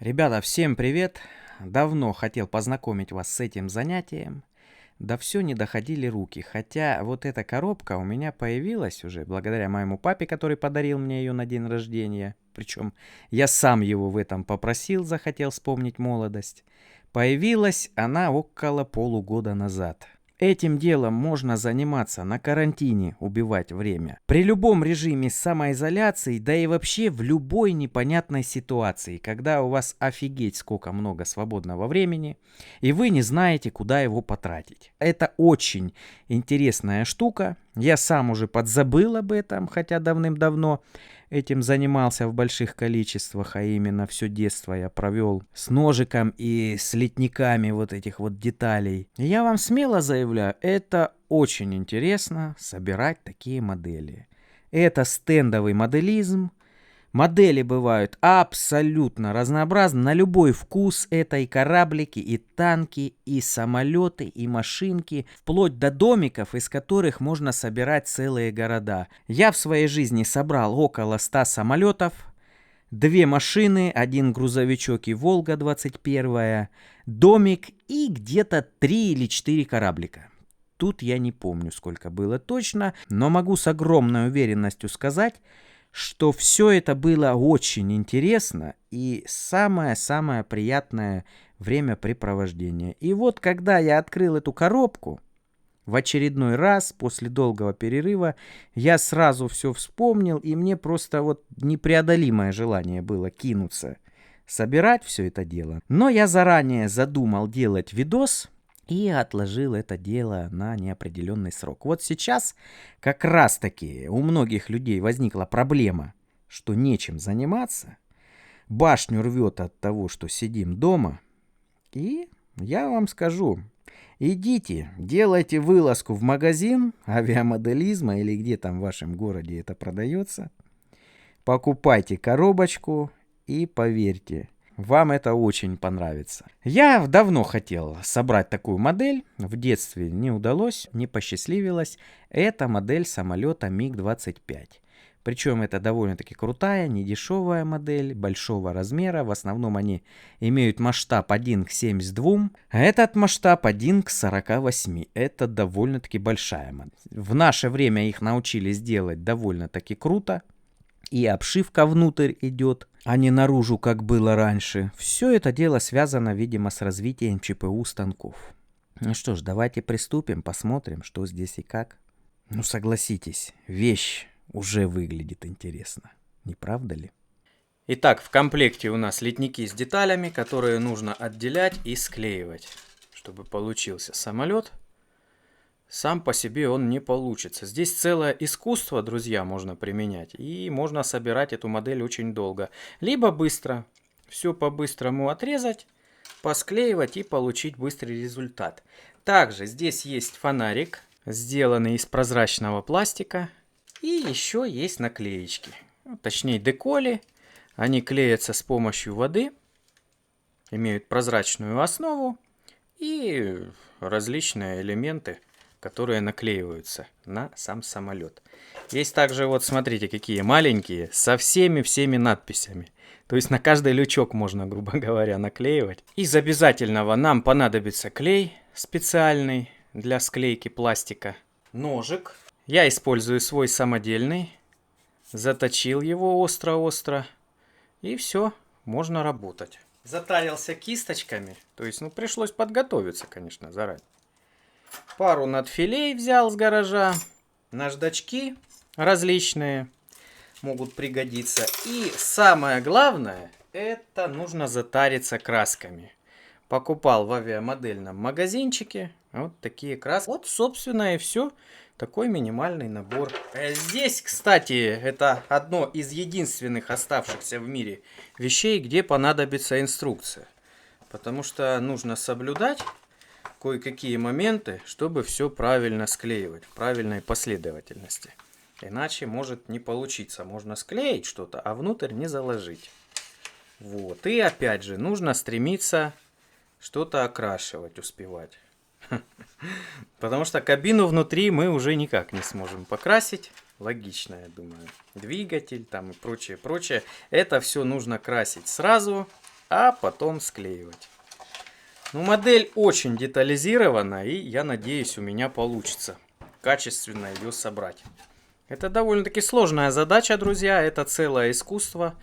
Ребята, всем привет! Давно хотел познакомить вас с этим занятием, да все не доходили руки. Хотя вот эта коробка у меня появилась уже благодаря моему папе, который подарил мне ее на день рождения. Причем я сам его в этом попросил, захотел вспомнить молодость. Появилась она около полугода назад. Этим делом можно заниматься на карантине, убивать время. При любом режиме самоизоляции, да и вообще в любой непонятной ситуации, когда у вас офигеть сколько много свободного времени, и вы не знаете, куда его потратить. Это очень интересная штука. Я сам уже подзабыл об этом, хотя давным-давно этим занимался в больших количествах, а именно все детство я провел с ножиком и с литниками вот этих вот деталей. И я вам смело заявляю, это очень интересно собирать такие модели. Это стендовый моделизм. Модели бывают абсолютно разнообразны, на любой вкус. Это и кораблики, и танки, и самолеты, и машинки, вплоть до домиков, из которых можно собирать целые города. Я в своей жизни собрал около 100 самолетов, 2 машины, 1 грузовичок и Волга-21, домик и где-то 3 или 4 кораблика. Тут я не помню, сколько было точно, но могу с огромной уверенностью сказать, что все это было очень интересно и самое-самое приятное времяпрепровождение. И вот когда я открыл эту коробку, в очередной раз, после долгого перерыва, я сразу все вспомнил, и мне просто вот непреодолимое желание было кинуться, собирать все это дело. Но я заранее задумал делать видос и отложил это дело на неопределенный срок. Вот сейчас как раз-таки у многих людей возникла проблема, что нечем заниматься. Башню рвет от того, что сидим дома. И я вам скажу, идите, делайте вылазку в магазин авиамоделизма или где там в вашем городе это продается. Покупайте коробочку и поверьте, вам это очень понравится. Я давно хотел собрать такую модель. В детстве не удалось, не посчастливилось. Это модель самолета МиГ-25. Причем это довольно-таки крутая, недешевая модель, большого размера. В основном они имеют масштаб 1 к 72, а этот масштаб 1 к 48. Это довольно-таки большая модель. В наше время их научились делать довольно-таки круто. И обшивка внутрь идет, а не наружу, как было раньше. Все это дело связано, видимо, с развитием ЧПУ станков. Ну что ж, давайте приступим, посмотрим, что здесь и как. Ну согласитесь, вещь уже выглядит интересно, не правда ли? Итак, в комплекте у нас литники с деталями, которые нужно отделять и склеивать, чтобы получился самолет. Сам по себе он не получится. Здесь целое искусство, друзья, можно применять. И можно собирать эту модель очень долго. Либо быстро. Все по-быстрому отрезать, посклеивать и получить быстрый результат. Также здесь есть фонарик, сделанный из прозрачного пластика. И еще есть наклеечки. Точнее деколи. Они клеятся с помощью воды. Имеют прозрачную основу. И различные элементы, которые наклеиваются на сам самолет. Есть также, вот смотрите, какие маленькие, со всеми надписями. То есть на каждый лючок можно, грубо говоря, наклеивать. Из обязательного нам понадобится клей специальный для склейки пластика. Ножик. Я использую свой самодельный. Заточил его остро-остро. И все, можно работать. Затарился кисточками. То есть, пришлось подготовиться, конечно, заранее. Пару надфилей взял с гаража. Наждачки различные могут пригодиться. И самое главное, это нужно затариться красками. Покупал в авиамодельном магазинчике вот такие краски. Вот, собственно, и все. Такой минимальный набор. Здесь, кстати, это одно из единственных оставшихся в мире вещей, где понадобится инструкция. Потому что нужно соблюдать кое-какие моменты, чтобы все правильно склеивать, в правильной последовательности. Иначе может не получиться. Можно склеить что-то, а внутрь не заложить. Вот. И опять же, нужно стремиться что-то окрашивать, успевать. Потому что кабину внутри мы уже никак не сможем покрасить. Логично, я думаю. Двигатель там и прочее. Это все нужно красить сразу. а потом склеивать. Ну, модель очень детализирована, и я надеюсь, у меня получится качественно ее собрать. Это довольно-таки сложная задача, друзья, это целое искусство.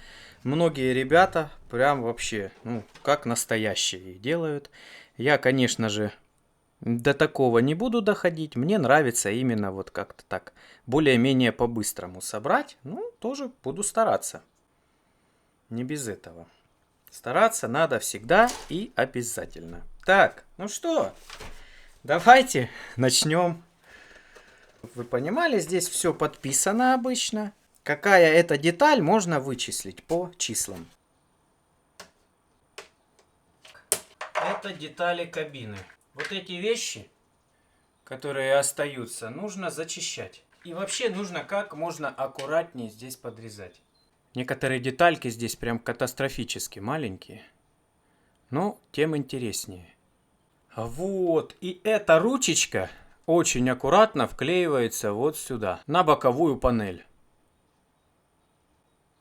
Многие ребята прям вообще, ну, как настоящие делают. Я, конечно же, до такого не буду доходить. Мне нравится именно вот как-то так, более-менее по-быстрому собрать. Ну, тоже буду стараться. Не без этого. Стараться надо всегда и обязательно. Так, ну что, давайте начнем. Вы понимали, здесь все подписано обычно. Какая это деталь, можно вычислить по числам. Это детали кабины. Вот эти вещи, которые остаются, нужно зачищать. И вообще нужно как можно аккуратнее здесь подрезать. Некоторые детальки здесь прям катастрофически маленькие. Но тем интереснее. Вот, и эта ручечка очень аккуратно вклеивается вот сюда, на боковую панель.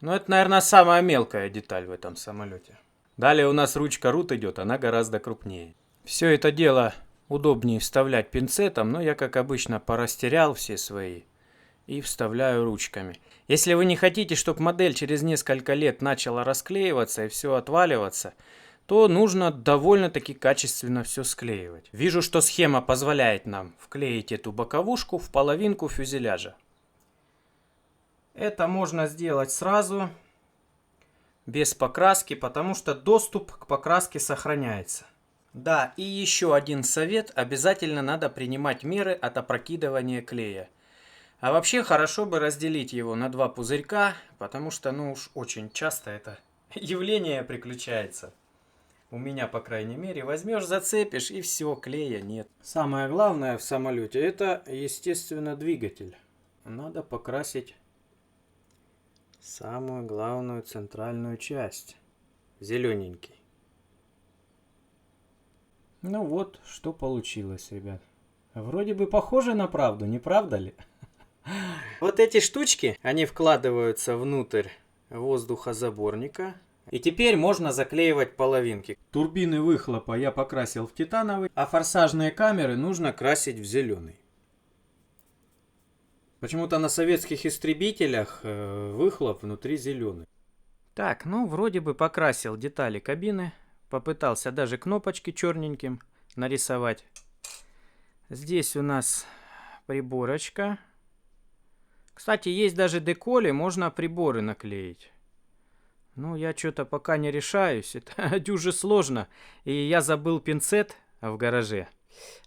Ну, это, наверное, самая мелкая деталь в этом самолете. Далее у нас ручка рут идет, она гораздо крупнее. Все это дело удобнее вставлять пинцетом, но я, как обычно, порастерял все свои и вставляю ручками. Если вы не хотите, чтобы модель через несколько лет начала расклеиваться и все отваливаться, то нужно довольно-таки качественно все склеивать. Вижу, что схема позволяет нам вклеить эту боковушку в половинку фюзеляжа. Это можно сделать сразу, без покраски, потому что доступ к покраске сохраняется. Да, и еще один совет. Обязательно надо принимать меры от опрокидывания клея. А вообще хорошо бы разделить его на два пузырька, потому что, ну уж очень часто это явление приключается. У меня, по крайней мере, возьмешь, зацепишь, и все, клея нет. Самое главное в самолете, это, естественно, двигатель. Надо покрасить самую главную центральную часть. Зелененький. Ну вот, что получилось, ребят. Вроде бы похоже на правду, не правда ли? Вот эти штучки, они вкладываются внутрь воздухозаборника. И теперь можно заклеивать половинки. Турбины выхлопа я покрасил в титановый, а форсажные камеры нужно красить в зеленый. Почему-то на советских истребителях выхлоп внутри зеленый. Так, ну вроде бы покрасил детали кабины. Попытался даже кнопочки черненьким нарисовать. Здесь у нас приборочка. Кстати, есть даже деколи, можно приборы наклеить. Ну, я что-то пока не решаюсь. Это дюже сложно. И я забыл пинцет в гараже.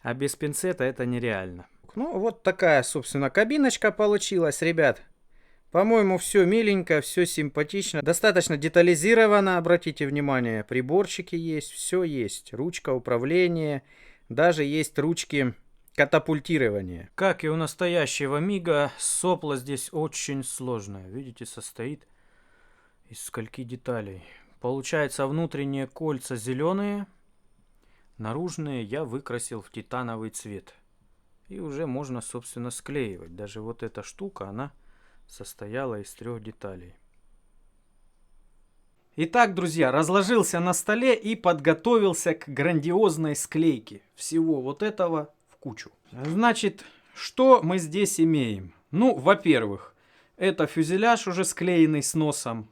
А без пинцета это нереально. Ну, вот такая, собственно, кабиночка получилась, ребят. По-моему, все миленько, все симпатично. Достаточно детализировано, обратите внимание. Приборчики есть, все есть. Ручка управления. Даже есть ручки катапультирования. Как и у настоящего Мига, сопло здесь очень сложное. Видите, состоит из скольки деталей. Получается, внутренние кольца зеленые, наружные я выкрасил в титановый цвет. И уже можно, собственно, склеивать. Даже вот эта штука, она состояла из 3 деталей. Итак, друзья, разложился на столе и подготовился к грандиозной склейке всего вот этого в кучу. Значит, что мы здесь имеем? Ну, во-первых, это фюзеляж уже склеенный с носом.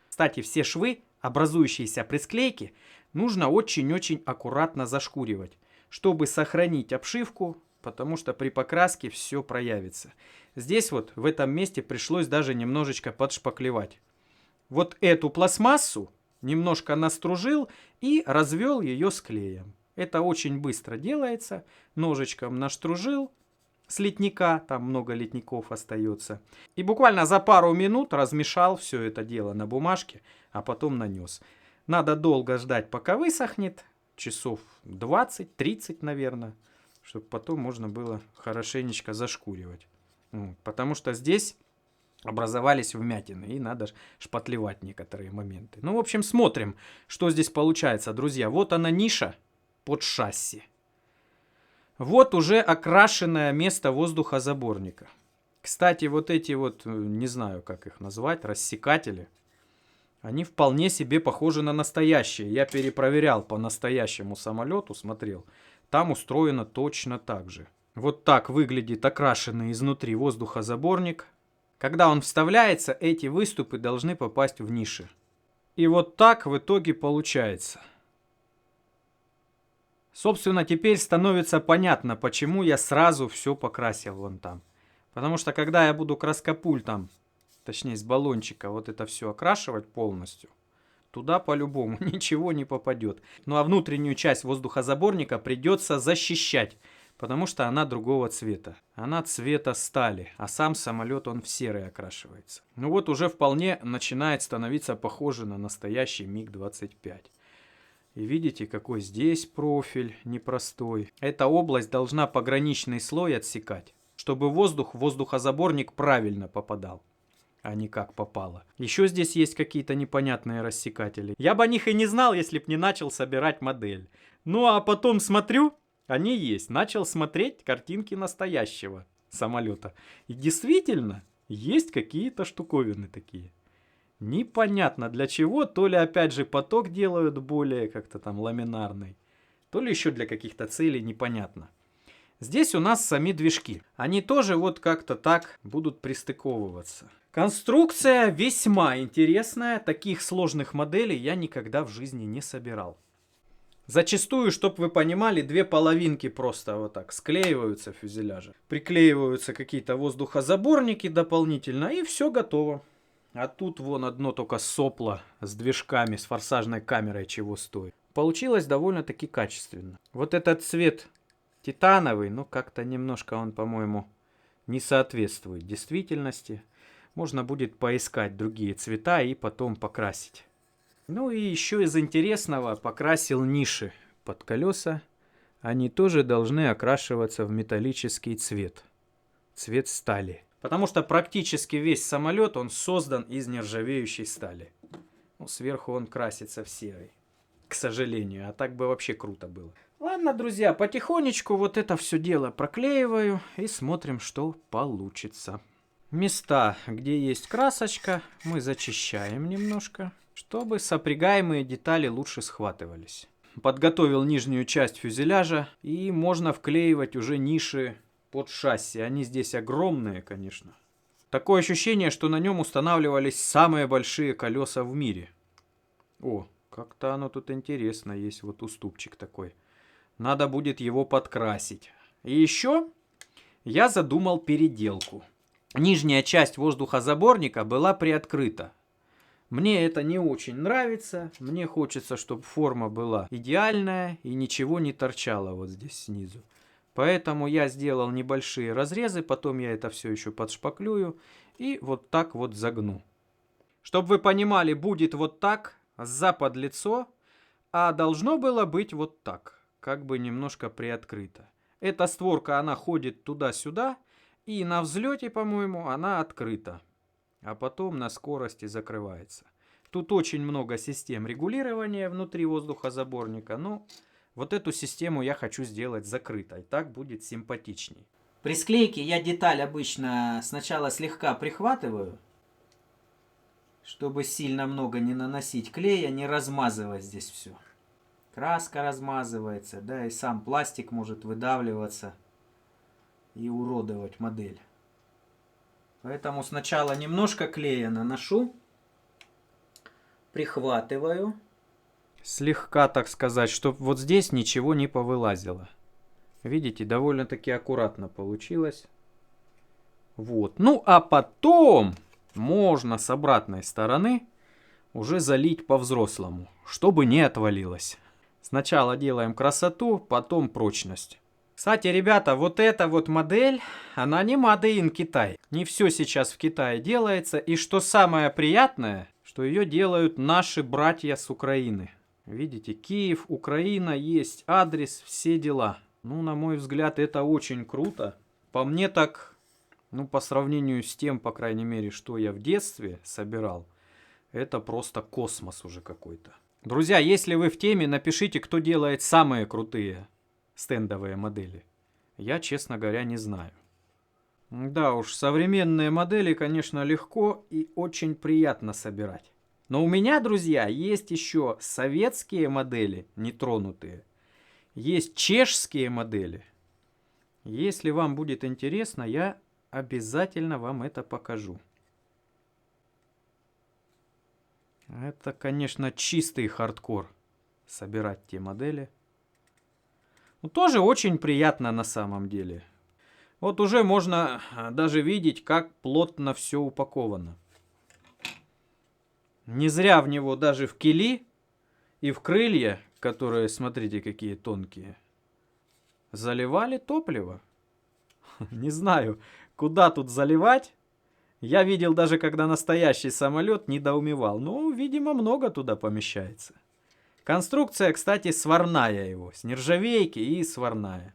Кстати, все швы, образующиеся при склейке, нужно очень-очень аккуратно зашкуривать, чтобы сохранить обшивку, потому что при покраске все проявится. Здесь вот в этом месте пришлось даже немножечко подшпаклевать. Вот эту пластмассу немножко настружил и развел ее с клеем. Это очень быстро делается. Ножичком наштружил с литника, там много литников остается. И буквально за пару минут размешал все это дело на бумажке, а потом нанес. Надо долго ждать, пока высохнет. Часов 20-30, наверное. Чтобы потом можно было хорошенечко зашкуривать. Потому что здесь образовались вмятины, и надо шпатлевать некоторые моменты. Ну, в общем, смотрим, что здесь получается, друзья. Вот она ниша под шасси. Вот уже окрашенное место воздухозаборника. Кстати, вот эти вот, не знаю, как их назвать, рассекатели, Они вполне себе похожи на настоящие. Я перепроверял по настоящему самолету, смотрел. Там устроено точно так же. Вот так выглядит окрашенный изнутри воздухозаборник. Когда он вставляется, эти выступы должны попасть в ниши. И вот так в итоге получается. Собственно, теперь становится понятно, почему я сразу все покрасил вон там. Потому что когда я буду краскопультом, точнее с баллончика, вот это все окрашивать полностью, туда по-любому ничего не попадет. Ну а внутреннюю часть воздухозаборника придется защищать, потому что она другого цвета. Она цвета стали, а сам самолет он в серый окрашивается. Ну вот уже вполне начинает становиться похоже на настоящий МиГ-25. И видите, какой здесь профиль непростой. Эта область должна пограничный слой отсекать, чтобы воздух в воздухозаборник правильно попадал, а не как попало. Еще здесь есть какие-то непонятные рассекатели. Я бы о них и не знал, если б не начал собирать модель. Ну а потом смотрю, они есть. Начал смотреть картинки настоящего самолета. И действительно, есть какие-то штуковины такие. Непонятно для чего, то ли опять же поток делают более как-то там ламинарный, то ли еще для каких-то целей, непонятно. Здесь у нас сами движки. Они тоже вот как-то так будут пристыковываться. Конструкция весьма интересная. Таких сложных моделей я никогда в жизни не собирал. Зачастую, чтобы вы понимали, две половинки просто вот так склеиваются в фюзеляже. Приклеиваются какие-то воздухозаборники дополнительно, и все готово. А тут вон одно только сопло с движками, с форсажной камерой чего стоит. Получилось довольно-таки качественно. Вот этот цвет титановый, ну как-то немножко он, по-моему, не соответствует действительности. Можно будет поискать другие цвета и потом покрасить. Ну и еще из интересного покрасил ниши под колеса. Они тоже должны окрашиваться в металлический цвет. Цвет стали. Потому что практически весь самолет, он создан из нержавеющей стали. Ну, сверху он красится в серый. К сожалению, а так бы вообще круто было. Ладно, друзья, потихонечку вот это все дело проклеиваю и смотрим, что получится. Места, где есть красочка, мы зачищаем немножко, чтобы сопрягаемые детали лучше схватывались. Подготовил нижнюю часть фюзеляжа, и можно вклеивать уже ниши под шасси. Они здесь огромные, конечно. Такое ощущение, что на нем устанавливались самые большие колеса в мире. О, как-то оно тут интересно. Есть вот уступчик такой. Надо будет его подкрасить. И еще я задумал переделку. Нижняя часть воздухозаборника была приоткрыта. Мне это не очень нравится. Мне хочется, чтобы форма была идеальная и ничего не торчало вот здесь снизу. Поэтому я сделал небольшие разрезы, потом я это все еще подшпаклюю и вот так вот загну. Чтобы вы понимали, будет вот так, запад лицо, а должно было быть вот так, как бы немножко приоткрыто. Эта створка, она ходит туда-сюда, и на взлете, по-моему, она открыта, а потом на скорости закрывается. Тут очень много систем регулирования внутри воздухозаборника, но вот эту систему я хочу сделать закрытой, так будет симпатичней. При склейке я деталь обычно сначала слегка прихватываю, чтобы сильно много не наносить клея, не размазывать здесь все. Краска размазывается, да, и сам пластик может выдавливаться и уродовать модель. Поэтому сначала немножко клея наношу, прихватываю. Слегка, так сказать, чтобы вот здесь ничего не повылазило. Видите, довольно-таки аккуратно получилось. Вот. Ну, а потом можно с обратной стороны уже залить по-взрослому, чтобы не отвалилось. Сначала делаем красоту, потом прочность. Кстати, ребята, вот эта вот модель, она не made in Китай. Не все сейчас в Китае делается. И что самое приятное, что ее делают наши братья с Украины. Видите, Киев, Украина, есть адрес, все дела. Ну, на мой взгляд, это очень круто. По мне так, ну, по сравнению с тем, по крайней мере, что я в детстве собирал, это просто космос уже какой-то. Друзья, если вы в теме, напишите, кто делает самые крутые стендовые модели. Я, честно говоря, не знаю. Да уж, современные модели, конечно, легко и очень приятно собирать. Но у меня, друзья, есть еще советские модели, нетронутые. Есть чешские модели. Если вам будет интересно, я обязательно вам это покажу. Это, конечно, чистый хардкор собирать те модели. Ну, тоже очень приятно на самом деле. Вот уже можно даже видеть, как плотно все упаковано. Не зря в него даже в кили и в крылья, которые, смотрите, какие тонкие, заливали топливо. Не знаю, куда тут заливать. Я видел даже, когда настоящий самолет недоумевал. Ну, видимо, много туда помещается. Конструкция, кстати, сварная его. С нержавейки и сварная.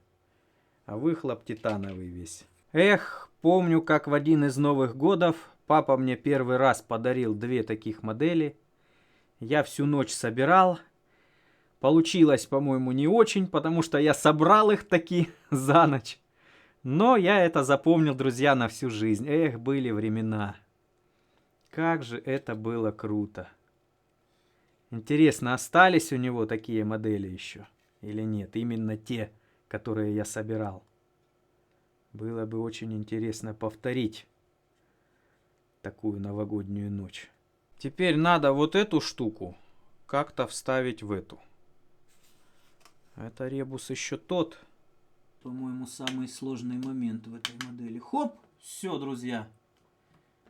А выхлоп титановый весь. Эх, помню, как в один из Новых годов папа мне первый раз подарил 2 таких модели. Я всю ночь собирал. Получилось, по-моему, не очень, потому что я собрал их таки за ночь. Но я это запомнил, друзья, на всю жизнь. Эх, были времена. Как же это было круто. Интересно, остались у него такие модели еще? Или нет? Именно те, которые я собирал. Было бы очень интересно повторить такую новогоднюю ночь. Теперь надо вот эту штуку как-то вставить в эту. Это ребус еще тот. По-моему, самый сложный момент в этой модели. Хоп! Все, друзья.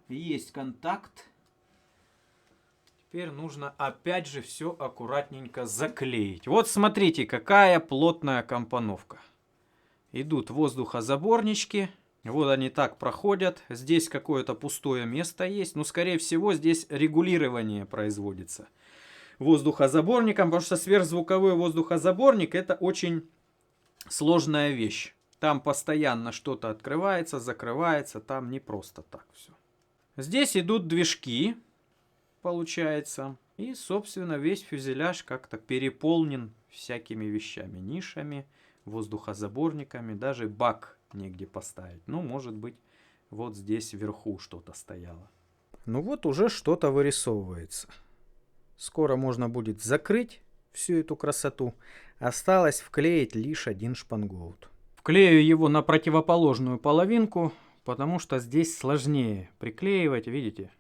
Есть контакт. Теперь нужно опять же все аккуратненько заклеить. Вот смотрите, какая плотная компоновка. Идут воздухозаборнички. Вот они так проходят. Здесь какое-то пустое место есть. Но, скорее всего, здесь регулирование производится воздухозаборником. Потому что сверхзвуковой воздухозаборник — это очень сложная вещь. Там постоянно что-то открывается, закрывается. Там не просто так все. Здесь идут движки, получается. И, собственно, весь фюзеляж как-то переполнен всякими вещами. Нишами, воздухозаборниками. Даже бак негде поставить. Ну, может быть, вот здесь вверху что-то стояло. Ну вот уже что-то вырисовывается. Скоро можно будет закрыть всю эту красоту. Осталось вклеить лишь один шпангоут. Вклею его на противоположную половинку, потому что здесь сложнее приклеивать, видите?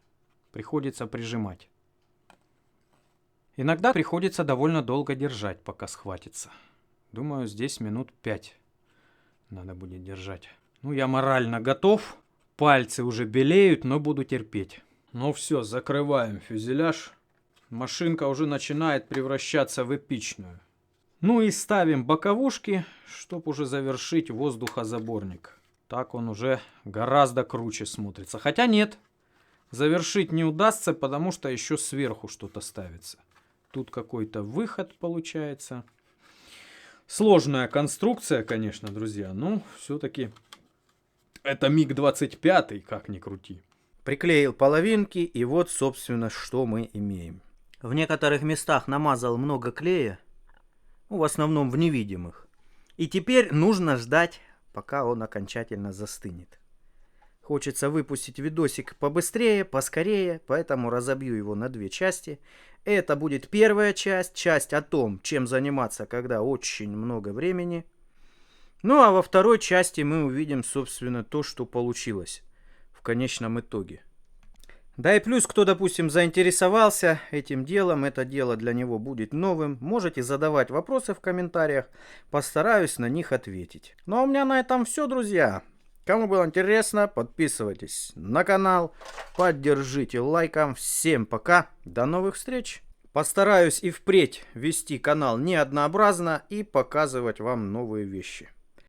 Приходится прижимать. Иногда приходится довольно долго держать, пока схватится. Думаю, здесь минут 5 надо будет держать. Ну, я морально готов. Пальцы уже белеют, но буду терпеть. Ну все, закрываем фюзеляж. Машинка уже начинает превращаться в эпичную. Ну и ставим боковушки, чтобы уже завершить воздухозаборник. Так он уже гораздо круче смотрится. Хотя нет, завершить не удастся, потому что еще сверху что-то ставится. Тут какой-то выход получается. Сложная конструкция, конечно, друзья. Но все-таки это МиГ-25, как ни крути. Приклеил половинки, и вот, собственно, что мы имеем. В некоторых местах намазал много клея. В основном в невидимых. И теперь нужно ждать, пока он окончательно застынет. Хочется выпустить видосик побыстрее, поскорее, поэтому разобью его на 2 части. Это будет первая часть, часть о том, чем заниматься, когда очень много времени. Ну а во второй части мы увидим, собственно, то, что получилось в конечном итоге. Да и плюс, кто, допустим, заинтересовался этим делом, это дело для него будет новым, можете задавать вопросы в комментариях, постараюсь на них ответить. Ну а у меня на этом все, друзья. Кому было интересно, подписывайтесь на канал, поддержите лайком. Всем пока, до новых встреч. Постараюсь и впредь вести канал не однообразно и показывать вам новые вещи.